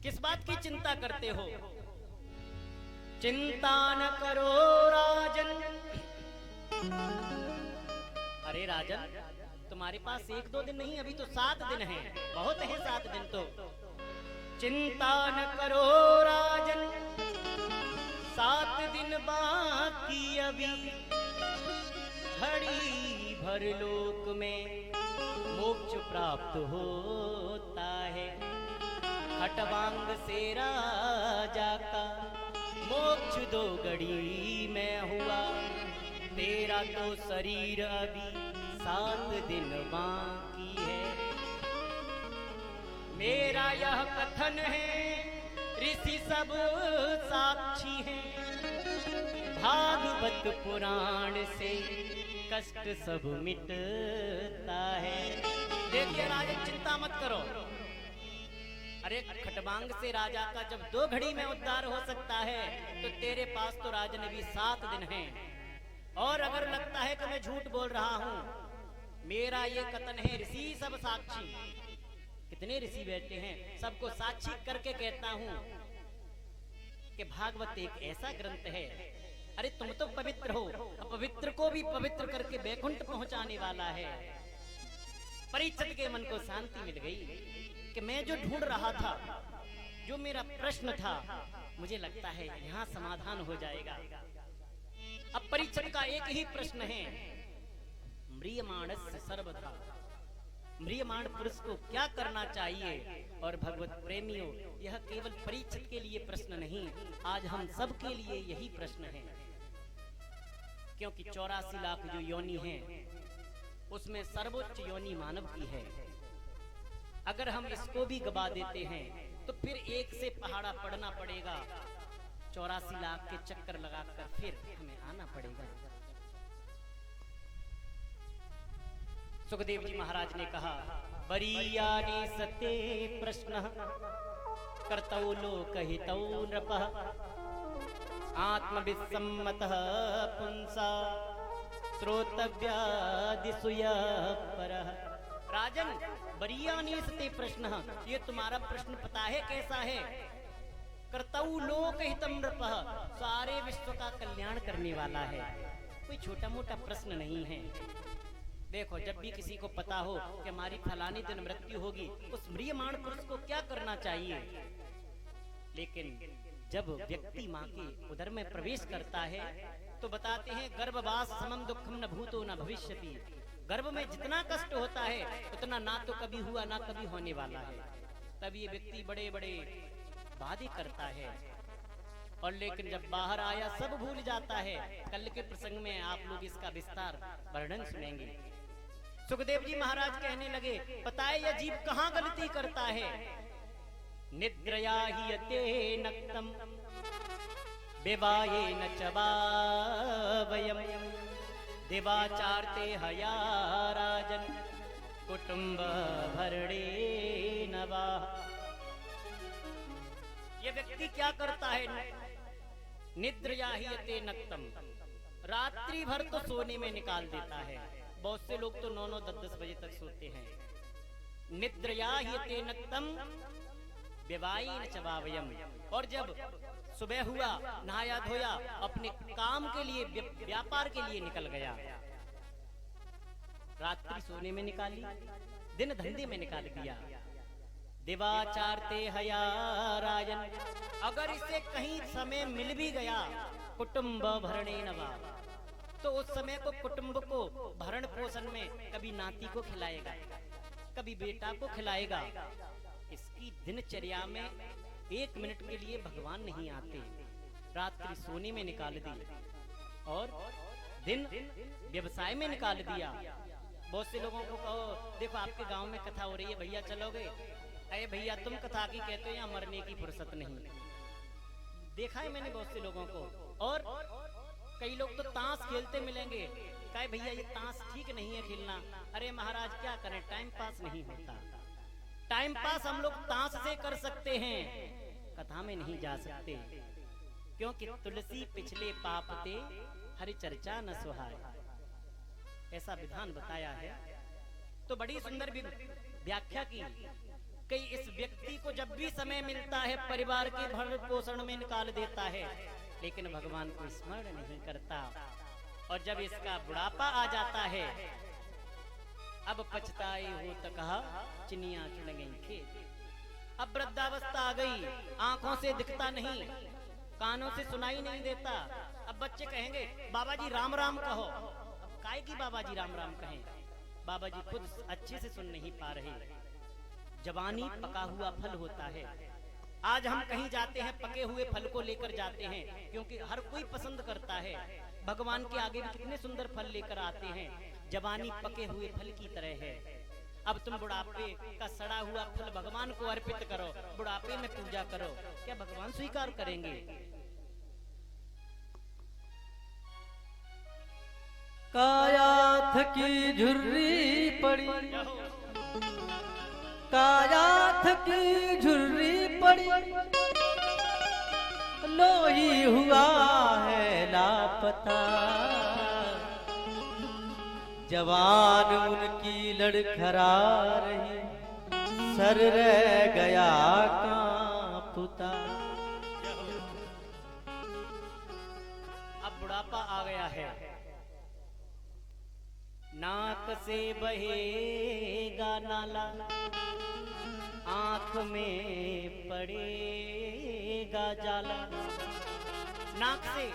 किस बात की चिंता करते हो? चिंता न करो राजन। अरे राजन, तुम्हारे पास 1-2 दिन नहीं, अभी तो 7 दिन हैं, बहुत है 7 दिन तो। चिंता न करो राजन, 7 दिन बाकी अभी, घड़ी भर लोक में मोक्ष प्राप्त होता है। खटवांग से राजा का मोक्ष 2 घड़ी में हुआ, तेरा तो शरीर अभी 7 दिन बाकी है। मेरा यह कथन है, ऋषि सब साक्षी हैं, भागवत पुराण से कष्ट सब मिटता है। देखिए राजन, चिंता मत करो। अरे खटवांग से राजा का जब 2 घड़ी में उद्धार हो सकता है, तो तेरे पास तो राजन अभी 7 दिन हैं। और अगर लगता है कि मैं झूठ बोल रहा हूं, मेरा ये कथन है, ऋषि सब साक्षी। कितने ऋषि बैठे हैं, सबको साक्षी करके कहता हूं कि भागवत एक ऐसा ग्रंथ है। अरे तुम तो पवित्र हो, अपवित्र को भी पवित्र करके बैकुंठ पहुंचाने वाला है। परीक्षित के मन को शांति मिल गई कि मैं जो ढूंढ रहा था, जो मेरा प्रश्न था, मुझे लगता है यहाँ समाधान हो जाएगा। अब परीक्षित का एक ही प्रश्न है, म्रियमाणस्य सर्वदा, म्रियमाण पुरुष को क्या करना चाहिए? और भगवत प्रेमियों, यह केवल परीक्षित के लिए प्रश्न नहीं, आज हम सब के लिए यही प्रश्न है। क्योंकि 84 लाख जो योनि हैं, उसमें सर्वोच्च योनि मानव की है। अगर हम इसको भी गवा देते हैं, तो फिर एक से पहाड़ा पड़ना पड़ेगा, 84 लाख के चक्कर लगाकर फिर हमें आना पड़ेगा। सुखदेव जी महाराज ने कहा, बरीयानि सते प्रश्न कर्तौ लोकहितौ नृपः, आत्मविसम्मतः पुंसा श्रोतव्यादिसूया परः। राजन, बरीयानि सते प्रश्न, ये तुम्हारा प्रश्न पता है कैसा है? कर्तौ लोकहितं नृपः, सारे विश्व का कल्याण करने वाला है। कोई छोटा मोटा प्रश्न नहीं है। देखो, जब भी किसी को पता हो कि हमारी फलानी दिन मृत्यु होगी, उस म्रियमाण पुरुष को क्या करना चाहिए? लेकिन जब व्यक्ति माँ के उदर में प्रवेश करता है, तो बताते हैं, गर्भवास समम दुखम न भूतो न भविष्यति। गर्भ में जितना कष्ट होता है, उतना ना तो कभी हुआ ना कभी होने वाला है। तब ये व्यक्ति बड़े बड़े वादे करता है, और लेकिन जब बाहर आया सब भूल जाता है। कल के प्रसंग में आप लोग इसका विस्तार वर्णन सुनेंगे। सुखदेव जी महाराज कहने लगे, पता है यह जीव कहाँ गलती करता है? निद्रया ही यते नक्तम बेवाये न चबावयम, देवाचारते हया राजन कुटुंब भरणे नवा। ये व्यक्ति क्या करता है? निद्रया ही यते नक्तम, रात्रि भर तो सोने में निकाल देता है। बहुत से लोग तो 9-9, 10-10 बजे तक सोते हैं। निद्रया ही यते नक्तम बेवाये न चबावयम, और जब सुबह हुआ, नहाया धोया, अपने काम के लिए, व्यापार के लिए निकल गया, रात्रि सोने में निकाली, दिन धंधे में निकाल दिया। देवाचारते हया राजन, अगर इसे कहीं समय मिल भी गया, कुटुंब भरणे नवा, तो उस समय को, कुटुंब को भरण पोषण में कभी नाती को खिलाएगा, कभी बेटा को खिलाएगा। इसकी दिनचर्या में 1 मिनट के लिए भगवान नहीं आते। रात्रि सोने में निकाल दी और दिन व्यवसाय में निकाल दिया। बहुत से लोगों को कहो, देखो आपके गांव में कथा हो रही है, भैया चलोगे? अरे भैया, तुम कथा की कहते हो, यहाँ मरने की फुर्सत नहीं। देखा है मैंने बहुत से लोगों को। और कई लोग तो ताश खेलते मिलेंगे, कहे भैया ये ताश ठीक नहीं है खेलना। अरे महाराज क्या करें, टाइम पास नहीं होता। टाइम पास हम लोग ताश से कर सकते हैं, कथा में नहीं जा सकते, क्योंकि तुलसी पिछले पापते हरि चर्चा न सुहाए, ऐसा विधान बताया है। तो बड़ी सुंदर व्याख्या की। कई इस व्यक्ति को जब भी समय समय मिलता है परिवार के भरण पोषण में निकाल देता है, लेकिन भगवान को स्मरण नहीं करता। और जब इसका बुढ़ापा आ जाता है, अब पछताए हो तो कहा चिनिया चुन गई खेत। अब वृद्धावस्था आ गई, आंखों से दिखता नहीं, कानों से सुनाई नहीं देता। अब बच्चे कहेंगे बाबा जी राम राम कहो। अब काय की बाबा जी राम राम कहें, बाबा जी खुद अच्छे से सुन नहीं पा रहे। जवानी पका हुआ फल होता है। आज हम कहीं जाते हैं पके हुए फल को लेकर जाते हैं, क्योंकि हर कोई पसंद करता है। भगवान के आगे भी कितने सुंदर फल लेकर आते हैं। जवानी पके हुए फल की तरह है। अब तुम बुढ़ापे का सड़ा हुआ फल भगवान को अर्पित करो, बुढ़ापे में पूजा करो, क्या भगवान स्वीकार करेंगे? काया थकी झुर्री पड़ी, काया थकी झुर्री पड़ी, लोही हुआ है लापता। जवान उनकी लड़खड़ा रही, सर रह गया कांपता। अब बुढ़ापा आ गया है, नाक से बहेगा नाला, आंख में पड़ेगा जाला। नाक से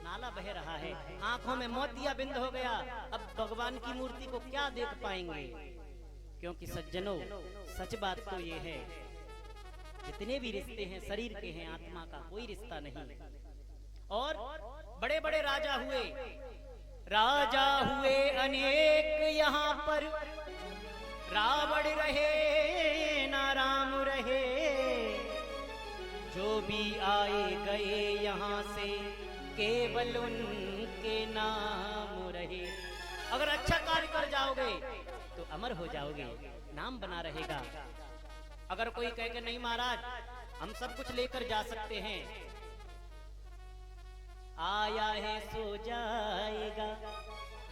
नाला बह रहा है, आंखों में मोतिया बिंद हो गया। अब भगवान की मूर्ति को क्या देख पाएंगे? क्योंकि सज्जनों, सच बात तो ये है, जितने भी रिश्ते हैं शरीर के हैं, आत्मा का कोई रिश्ता नहीं। और बड़े बड़े राजा हुए, राजा हुए अनेक यहाँ पर, रावण रहे ना राम रहे। जो भी आए गए यहाँ से केवल उनके नाम रहे। अगर अच्छा कार्य कर जाओगे तो अमर हो जाओगे, नाम बना रहेगा। अगर कोई कहे कि नहीं महाराज हम सब कुछ लेकर जा सकते हैं, आया है सो जाएगा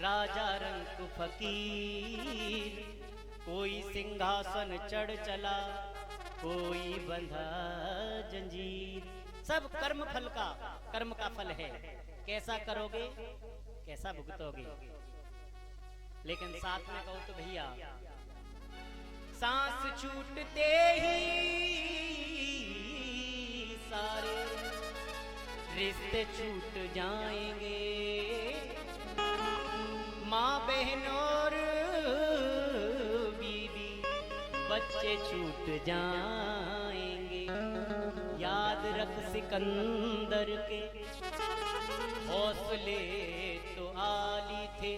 राजा रंग फकीर। कोई सिंहासन चढ़ चला, कोई बंधा जंजीर। सब कर्म फल का, कर्म का फल है। कैसा करोगे कैसा भुगतोगे। लेकिन साथ में कहो तो भैया, सांस छूटते ही सारे रिश्ते छूट जाएंगे। माँ बहन और बीवी बच्चे छूट जाएंगे। याद रख सिकंदर के हौसले तो आली थे,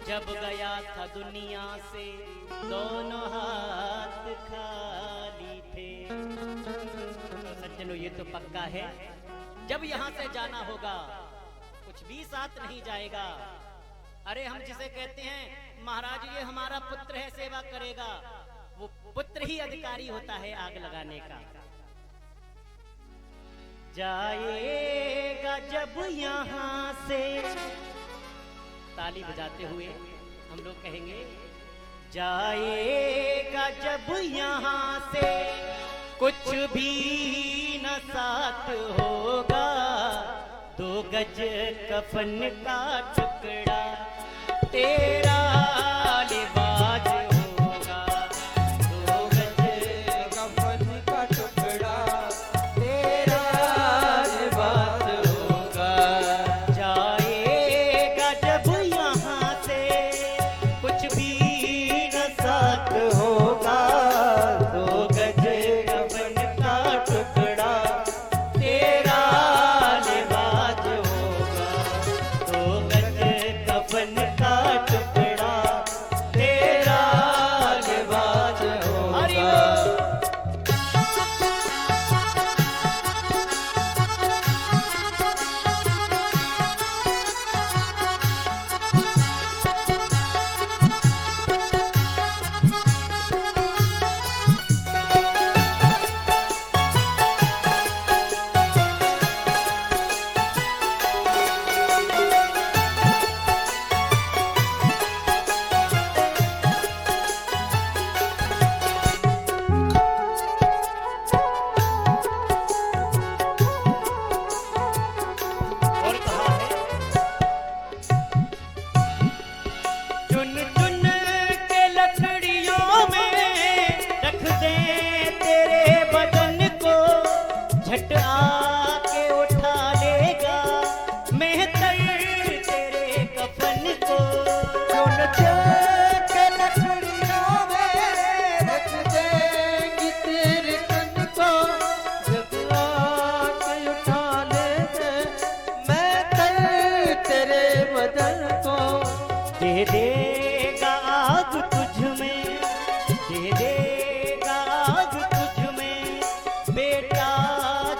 जब गया था दुनिया से दोनों हाथ खाली थे। तो सज्जनों ये तो पक्का है, जब यहाँ से जाना होगा कुछ भी साथ नहीं जाएगा। अरे हम जिसे कहते हैं महाराज ये हमारा पुत्र है, सेवा करेगा, वो पुत्र ही अधिकारी होता है आग लगाने का। जाएगा जब यहाँ से, ताली बजाते हुए हम लोग कहेंगे, जाएगा जब यहाँ से कुछ भी न साथ होगा। 2 गज कफन का टुकड़ा तेरा लिबास होगा। 2 गज कफन का टुकड़ा तेरा लिबास होगा। जाएगा जब यहाँ से कुछ भी न साथ होगा। 2 गज कफन का टुकड़ा तेरा लिबास होगा। 2 गज कफन का टुकड़ा झट आके उठा लेगा मेहतर तेरे कफन को। चुन के लकड़ियों में रख देंगी तेरे तन को, जब आके उठा लेंगे मैं तेरे बदन को। दे देगा आग तुझ में, दे देगा आग तुझ में, बेटा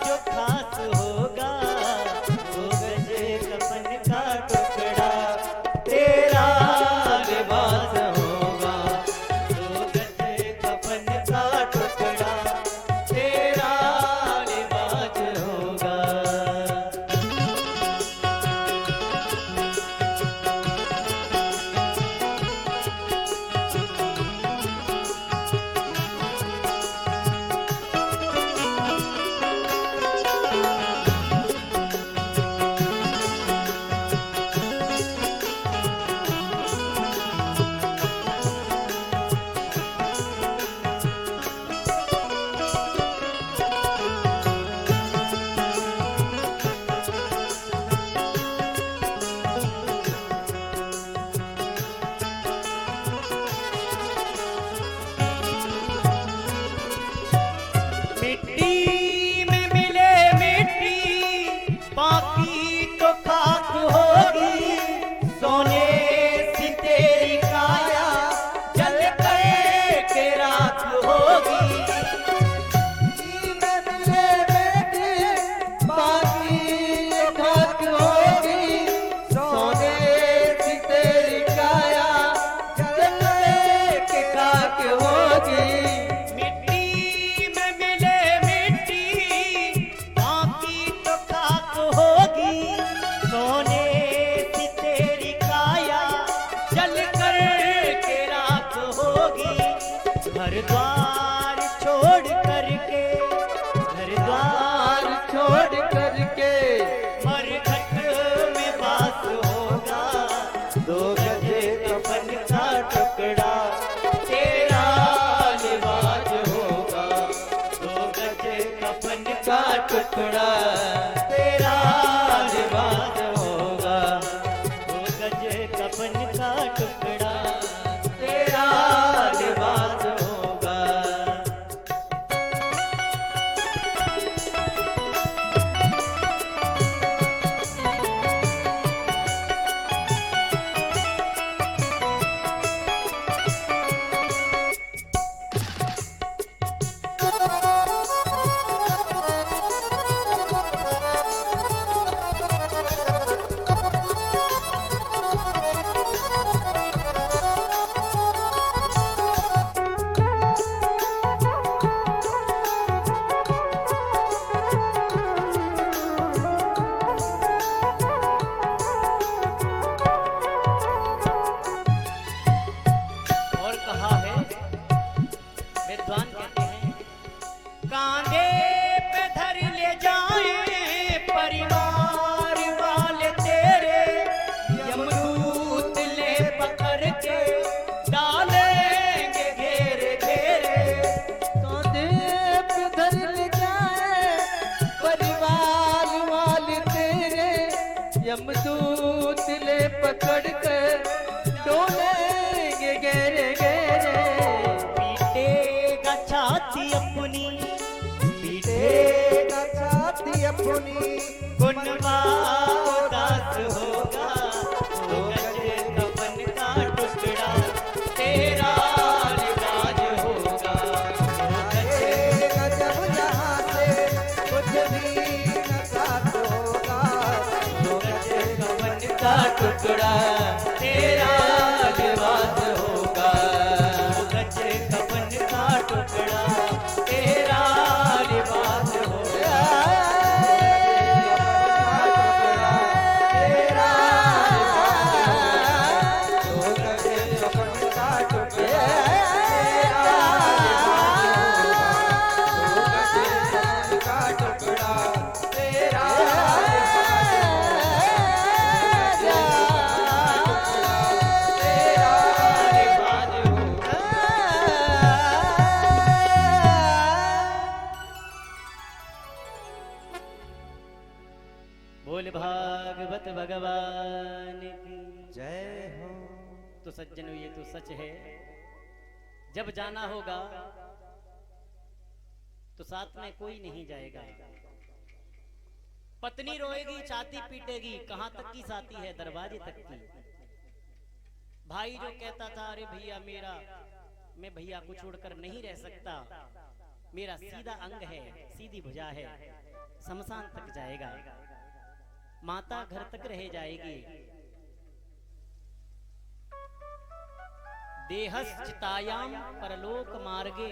जो खास होगा, वो गज कफन का टुकड़ा तेरा लिबास होगा, वो गज कफन का टुकड़ा तेरा लिबास होगा। मिट्टी में मिले मिट्टी, बाकी तो खाक होगी, सोने सी तेरी काया जल कर के राख होगी। मिट्टी में मिले मिट्टी, बाकी खाक होगी, सोने सी तेरी काया जल के खाक होगी। मिट्टी में मिले मिट्टी, बाकी तो खाक होगी, सोने सी तेरी काया जल कर के राख होगी। घर द्वार छोड़ करके, घर द्वार छोड़ करके मरघट में वास होगा, दो गजे कफन का टुकड़ा तेरा लिबास होगा, दो गजे कफन का टुकड़ा तेरा लिबास होगा, दो गजे कफन का टुकड़ा तेरा लिबास होगा। और कहा है, विद्वान कहते हैं, कांधे पे धर ले जाए परिवार वाले तेरे, यमदूत ले पकड़ के डालेंगे घेरे घेरे। कांधे पे धर ले जाए परिवार वाले तेरे, यमदूत ले पकड़ कर डोलेंगे घेरे घेरे। पीटेगा छाती अपनी, पीटेगा छाती अपनी गुनवा उदास होगा, दो गजे कफन का टुकड़ा तेरा लिबास होगा, दो गजे जब यहाँ से कुछ भी न साथ होगा, दो गजे कफन का टुकड़ा तेरा लिबास होगा, दो गजे कफन का टुकड़ा तेरा लिबास होगा। भागवत भगवान की जय हो। तो सज्जनों ये तो सच है, जब जाना होगा तो साथ में कोई नहीं जाएगा। पत्नी रोएगी, छाती पीटेगी, कहां तक की साथी है, दरवाजे तक की। भाई जो कहता था अरे भैया मेरा, मैं भैया को छोड़कर नहीं रह सकता, मेरा सीधा अंग है, सीधी भुजा है, शमशान तक जाएगा। माता घर तक रह जाएगी। देहश्चितायाम परलोक मार्गे